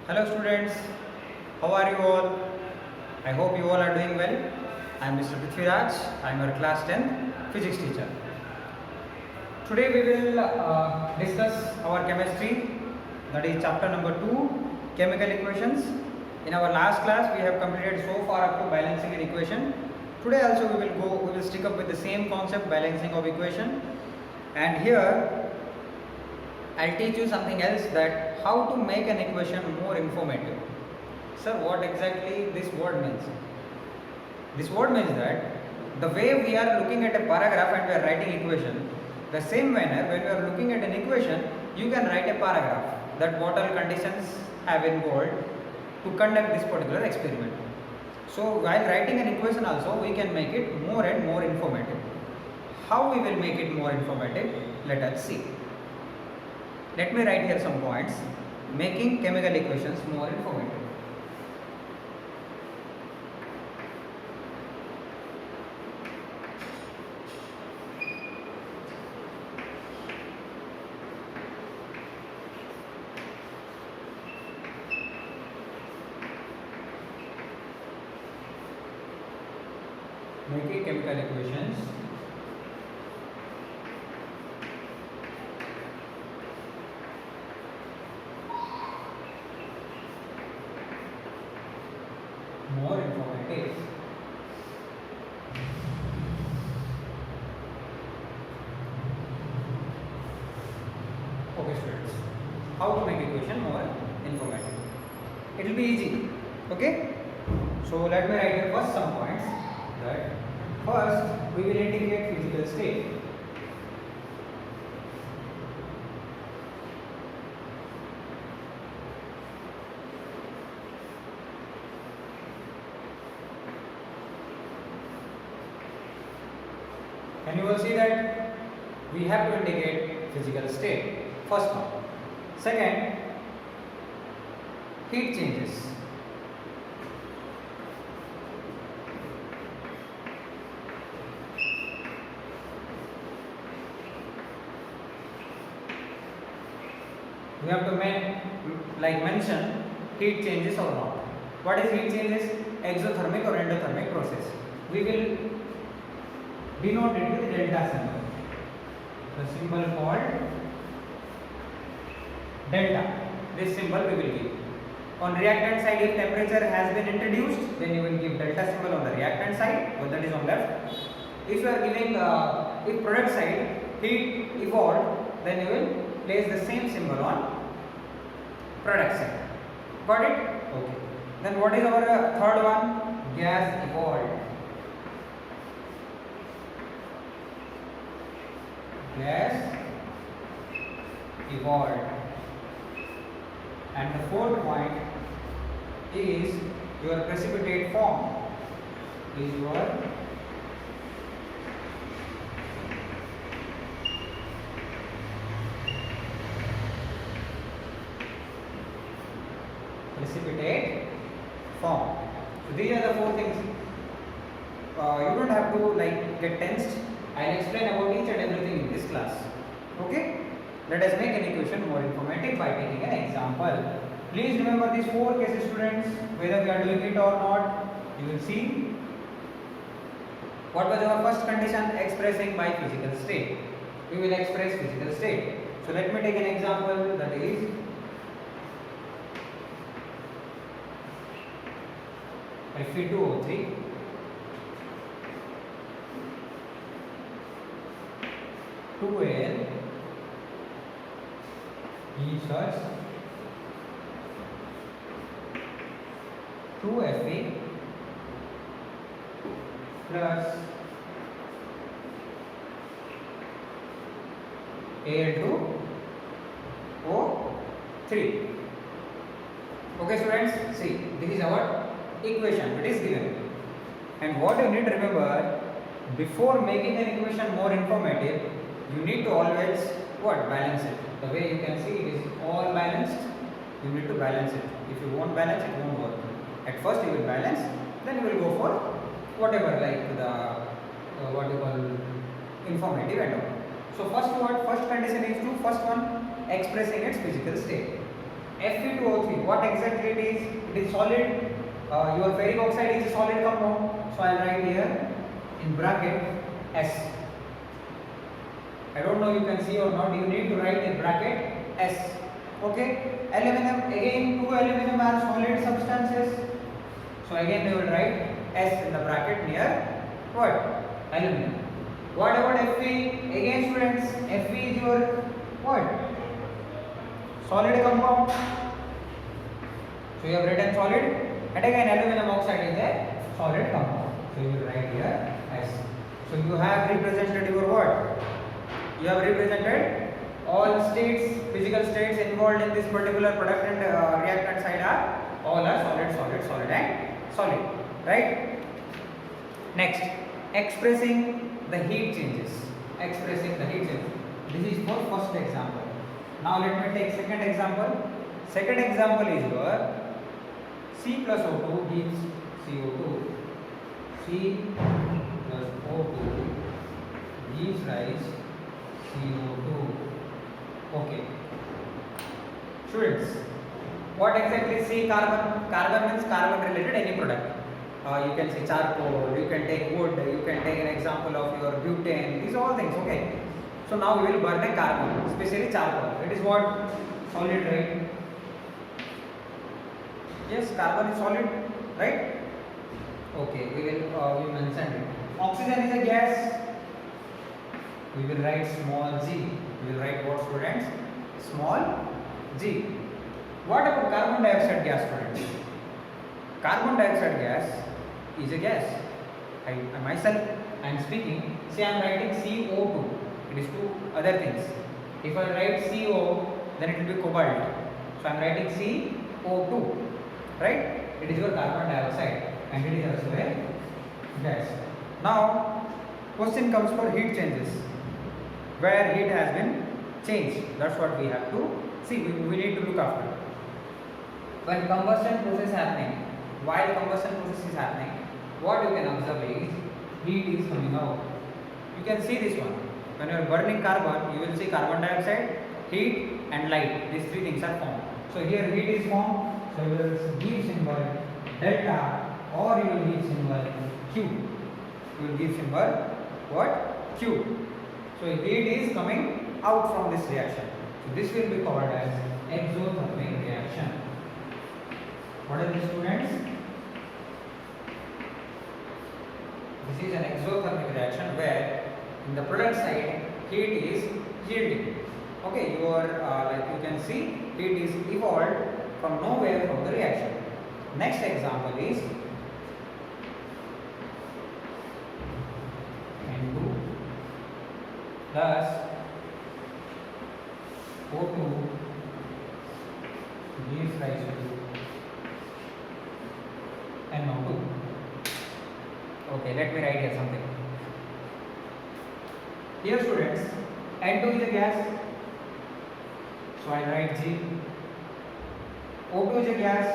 Hello students, how are you all? I hope you all are doing well. I am Mr. Prithviraj. I am your class 10th physics teacher. Today we will discuss our chemistry, that is chapter number 2, chemical equations. In our last class we have completed so far up to balancing an equation. Today also we will stick up with the same concept, balancing of equation. And here I'll teach you something else, that how to make an equation more informative. Sir, what exactly this word means? This word means that the way we are looking at a paragraph and we are writing equation, the same manner when we are looking at an equation, you can write a paragraph that what all conditions have involved to conduct this particular experiment. So while writing an equation also, we can make it more and more informative. How we will make it more informative? Let us see. Let me write here some points. Making chemical equations more informative. Making chemical equations more informative. Okay students, how to make equation more informative? It will be easy. Okay, so let me write here first some points. That first we will integrate physical state. And you will see that we have to indicate physical state. First one. Second, heat changes. We have to mention heat changes or not. What is heat changes? Exothermic or endothermic process. We will denote it with delta symbol. The symbol called delta. This symbol we will give. On reactant side, if temperature has been introduced, then you will give delta symbol on the reactant side, but that is on left. If you are giving, if product side heat evolved, then you will place the same symbol on product side. Got it? Okay. Then what is our third one? Gas evolved. Gas evolved. And the fourth point is your precipitate form. Is your precipitate form. So these are the four things. You don't have to get tensed. I'll explain about each and everything in this class. Okay? Let us make an equation more informative by taking an example. Please remember these four cases, students, whether we are doing it or not. You will see what was our first condition, expressing by physical state. We will express physical state. So let me take an example, that is Fe2O3 2Al such 2Fe plus Al2O3. Okay students, see, this is our equation, it is given. And what you need to remember, before making an equation more informative, you need to always balance it. The way you can see, it is all balanced. You need to balance it. If you won't balance, it won't work. At first you will balance, then you will go for whatever, like the what you call informative and all. So first condition is to first one expressing its physical state. Fe2O3. What exactly it is? It is solid. Your ferric oxide is a solid compound. So I'll write here in bracket S. I don't know you can see or not. You need to write in bracket S. Okay. Aluminum, again 2 aluminum are solid substances. So again they will write S in the bracket near what? Aluminum. What about Fe? Again students, Fe is your what? Solid compound. So you have written solid, and again aluminum oxide is a solid compound. So you will write here S. So you have represented your what? You have represented all states, physical states involved in this particular product and reactant side are all are solid, solid, solid and solid, right? Next, expressing the heat changes. Expressing the heat changes. This is for first example. Now let me take second example. Second example is your C plus O2 gives CO2. C plus O2 gives rise CO2. Okay. Students, what exactly is C? Carbon? Carbon means carbon related any product. You can say charcoal, you can take wood, you can take an example of your butane, these are all things, okay. So now we will burn a carbon, especially charcoal. It is what? Solid, right? Yes, carbon is solid, right? Okay, we mentioned it. Oxygen is a gas. We will write small g. We will write what, students? Small g. What about carbon dioxide gas, students? Carbon dioxide gas is a gas. I myself am speaking. Say I am writing CO2. It is two other things. If I write CO, then it will be cobalt. So I am writing CO2. Right? It is your carbon dioxide and it is also a gas. Now, question comes for heat changes. Where heat has been changed. That's what we have to see. We need to look after. When combustion process is happening, while combustion process is happening, what you can observe is heat is coming out. You can see this one. When you are burning carbon, you will see carbon dioxide, heat and light. These three things are formed. So here heat is formed. So you will give symbol delta or you will give symbol Q. You will give symbol what? Q. So heat is coming out from this reaction. So this will be called as exothermic reaction. What are the students? This is an exothermic reaction where in the product side heat is yielding. Okay, you are like you can see heat is evolved from nowhere from the reaction. Next example is N2 plus O2 gives rise to NO2. Okay, let me write here something. Here students, N2 is a gas, so I write G. O2 is a gas,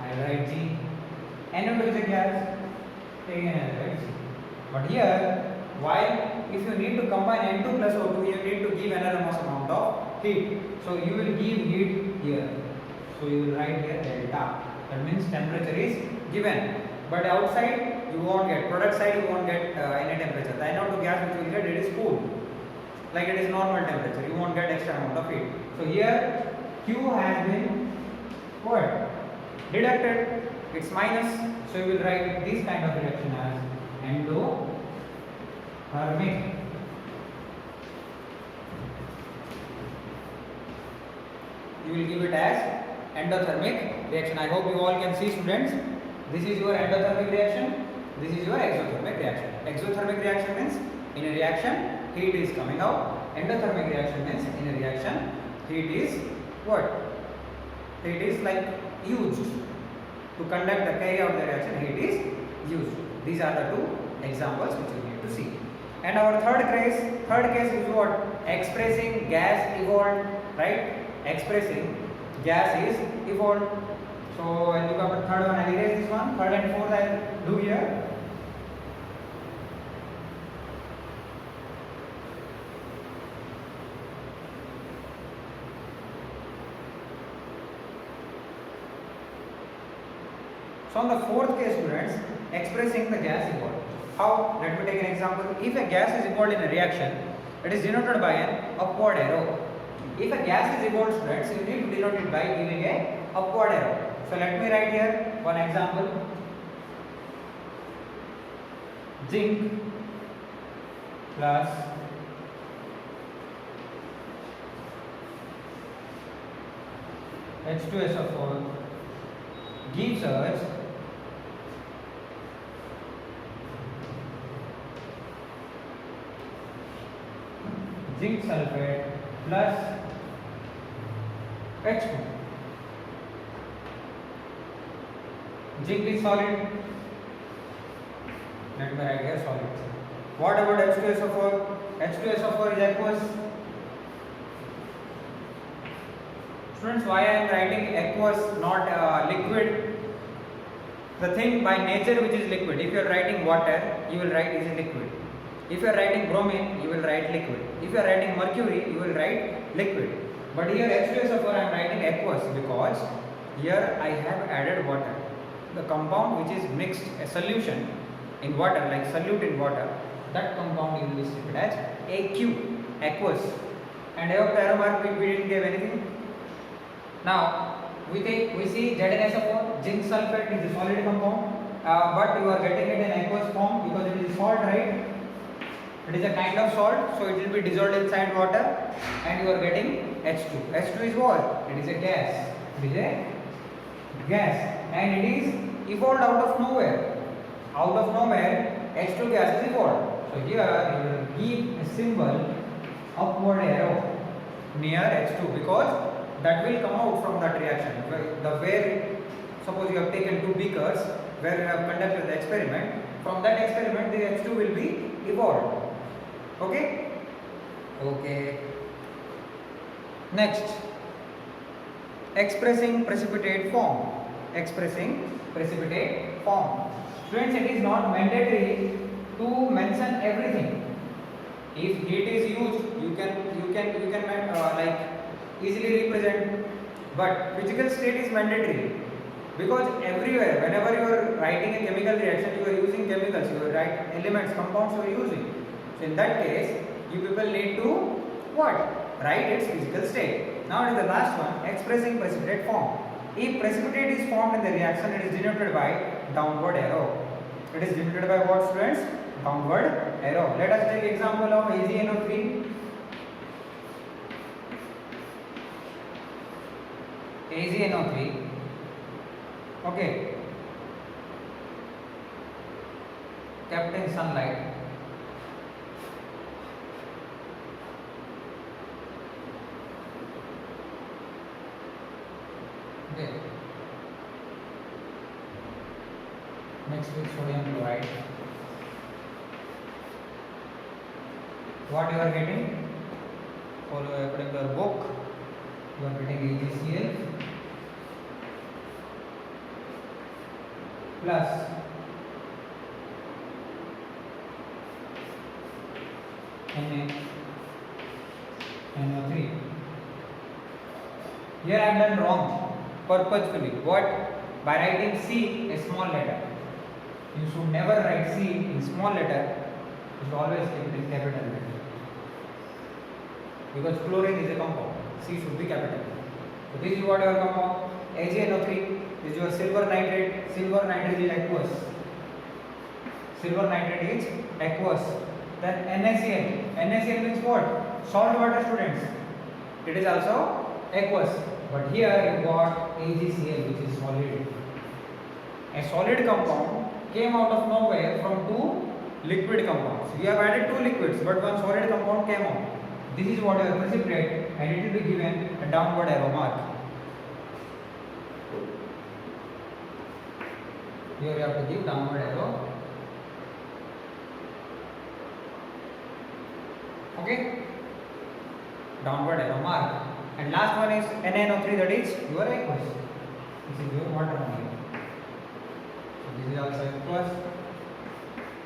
I write G. NO2 is a gas, again I write G. But here, while if you need to combine N2 plus O2, you need to give enormous amount of heat. So you will give heat here. So you will write here delta. That means temperature is given. But outside you won't get, product side you won't get any temperature. The NO2 gas which you will get, it is cool. Like it is normal temperature. You won't get extra amount of heat. So here Q has been what? Deducted. It's minus. So you will write this kind of reaction as endothermic. You will give it as endothermic reaction. I hope you all can see, students. This is your endothermic reaction. This is your exothermic reaction. Exothermic reaction means in a reaction heat is coming out. Endothermic reaction means in a reaction heat is what? Heat is like used to conduct the carry out the reaction. Heat is used. These are the two examples which you need to see. And our third case is what? Expressing gas evolved, right? Expressing gas is evolved. So I'll look up the third one. I'll erase this one. Third and fourth I'll do here. So on the fourth case, students, expressing the gas evolved. How? Let me take an example. If a gas is involved in a reaction, it is denoted by an upward arrow. If a gas is evolved, students, you need to denote it by giving a upward arrow. So let me write here one example. Zinc plus H2SO4 gives us zinc sulfate plus H2. Zinc is solid. Let me write here solid. What about H2SO4? H2SO4 is aqueous. Students, why I am writing aqueous, not liquid? The thing by nature which is liquid. If you are writing water, you will write is a liquid. If you are writing bromine, you will write liquid. If you are writing mercury, you will write liquid. But here H2SO4 I am writing aqueous because here I have added water. The compound which is mixed, a solution in water, like solute in water, that compound you will be stated as AQ, aqueous. And I hope the arrow mark we didn't give anything. Now we see ZnSO4, zinc sulfate is a solid compound, but you are getting it in aqueous form because it is salt, right? It is a kind of salt, so it will be dissolved inside water, and you are getting H2. H2 is what? It is a gas. It is a gas, and it is evolved out of nowhere. Out of nowhere, H2 gas is evolved. So here you will give a symbol upward arrow near H2 because that will come out from that reaction. Suppose you have taken two beakers where you have conducted the experiment. From that experiment, the H2 will be evolved. Okay? Okay. Next, expressing precipitate form. Expressing precipitate form. Students, it is not mandatory to mention everything. If heat is used, you can like easily represent. But physical state is mandatory because everywhere, whenever you are writing a chemical reaction, you are using chemicals. You write elements, compounds you are using. So in that case, you people need to what? Write its physical state. Now it is the last one, expressing precipitate form. If precipitate is formed in the reaction, it is denoted by downward arrow. It is denoted by what, students? Downward arrow. Let us take example of AgNO3. AgNO3. Okay. Kept in sunlight. Okay. Next with sodium chloride. What you are getting? Follow a particular book. You are getting AgCl plus NaNO3. Here I have done wrong purposefully. What? By writing C a small letter. You should never write C in small letter. You should always keep it in capital letter. Because chlorine is a compound. C should be capital. So this is what your compound. AgNO3 is your silver nitrate. Silver nitrate is aqueous. Silver nitrate is aqueous. Then NaCl. NaCl means what? Salt water, students. It is also aqueous. But here you got AgCl, which is solid. A solid compound came out of nowhere from two liquid compounds. We have added two liquids, but one solid compound came out. This is what your precipitate, and it will be given a downward arrow mark. Here you have to give downward arrow. Okay? Downward arrow mark. And last one is NaNO3, that is your aqueous. This is your water only. So this is also aqueous.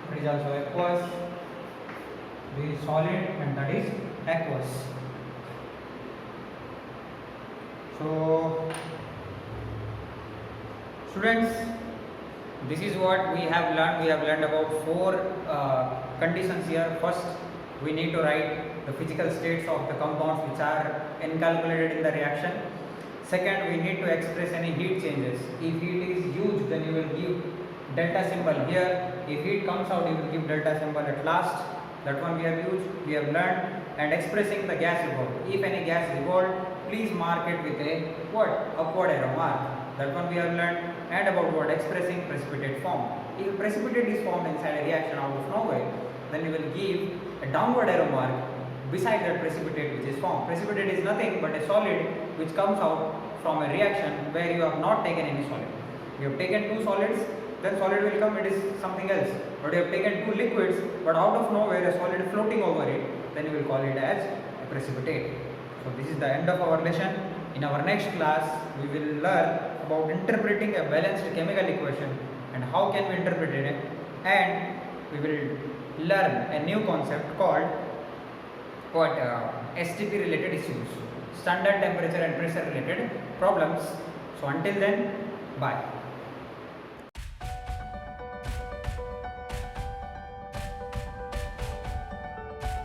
That is also aqueous. This is solid and that is aqueous. So students, This is what we have learned. We have learned about four conditions here. First, we need to write the physical states of the compounds which are encapsulated in the reaction. Second, we need to express any heat changes. If heat is huge, then you will give delta symbol here. If heat comes out, you will give delta symbol at last. That one we have used, we have learned. And expressing the gas revolt. If any gas revolt, please mark it with a what? Upward arrow mark. That one we have learned. And about what? Expressing precipitate form. If precipitate is formed inside a reaction out of nowhere, then you will give a downward arrow mark beside that precipitate which is formed. Precipitate is nothing but a solid which comes out from a reaction where you have not taken any solid. You have taken two solids, then solid will come, it is something else. But you have taken two liquids, but out of nowhere a solid floating over it, then you will call it as a precipitate. So this is the end of our lesson. In our next class, we will learn about interpreting a balanced chemical equation and how can we interpret it, and we will learn a new concept called what STP related issues, standard temperature and pressure related problems. So until then, bye.